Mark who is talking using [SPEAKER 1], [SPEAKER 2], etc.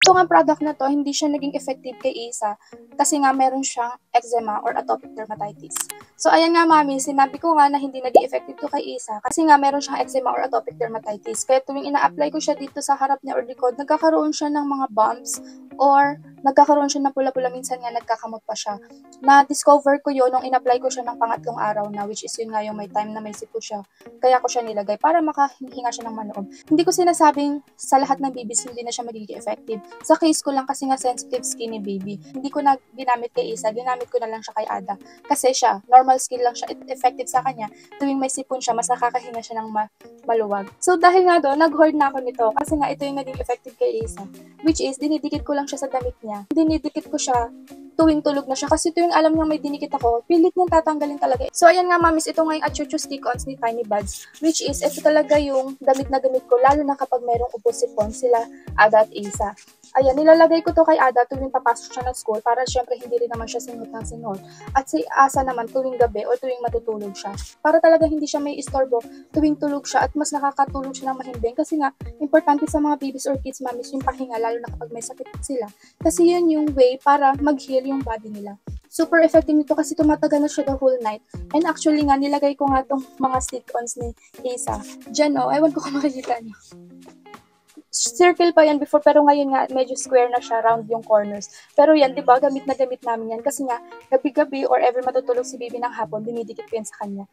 [SPEAKER 1] Ito nga product na to, hindi siya naging effective kay Isa kasi nga meron siyang eczema or atopic dermatitis. So ayan nga mami, sinabi ko nga na hindi naging effective to kay Isa kasi nga meron siyang eczema or atopic dermatitis. Kaya tuwing ina-apply ko siya dito sa harap niya or likod, nagkakaroon siya ng mga bumps or nagkakaroon siya ng pula-pula, minsan nga nagkakamot pa siya. Na-discover ko yun nung in-apply ko siya ng pangatlong araw na, which is yun nga yung may time na may sipon siya. Kaya ko siya nilagay para makahinga siya ng manoob. Hindi ko sinasabing sa lahat ng babies hindi na siya magiging effective. Sa case ko lang kasi nga sensitive skin ni baby, hindi ko na ginamit kay Isa, ginamit ko na lang siya kay Ada. Kasi siya, normal skin lang siya, effective sa kanya. Tuwing may sipon siya, mas nakakahinga siya ng maluwag. So dahil nga doon, nag-hoard na ako nito kasi nga ito yung naging effective kay Isa. Which is, dinidikit ko lang siya sa damit niya. Dinidikit ko siya tuwing tulog na siya. Kasi tuwing alam niya may dinikit ako, pilit niyang tatanggalin talaga. So, ayan nga, mamis, ito nga yung Achuchu Stick-Ons ni Tiny Buds. Which is, ito talaga yung damit na gamit ko, lalo na kapag merong upo sipon sila, Ada at Isa. Ayan, nilalagay ko to kay Ada tuwing papasok siya ng school para syempre hindi rin naman siya singot ng singot. At si Asa naman tuwing gabi o tuwing matutulog siya. Para talaga hindi siya may istorbo tuwing tulog siya at mas nakakatulog siya ng mahimbing. Kasi nga, importante sa mga babies or kids, mamis, yung pahinga, lalo na kapag may sakit sila. Kasi yun yung way para mag-heal yung body nila. Super effective nito kasi tumatagal na siya the whole night. And actually nga, nilagay ko nga tong mga stick-ons ni Isa. Diyan, oh, ewan ko kung makikita niyo. Circle pa yan before, pero ngayon nga, medyo square na siya, round yung corners. Pero yan, di ba, gamit na gamit namin yan. Kasi nga, gabi-gabi or ever matutulog si baby ng hapon, dinidikit ko yan sa kanya.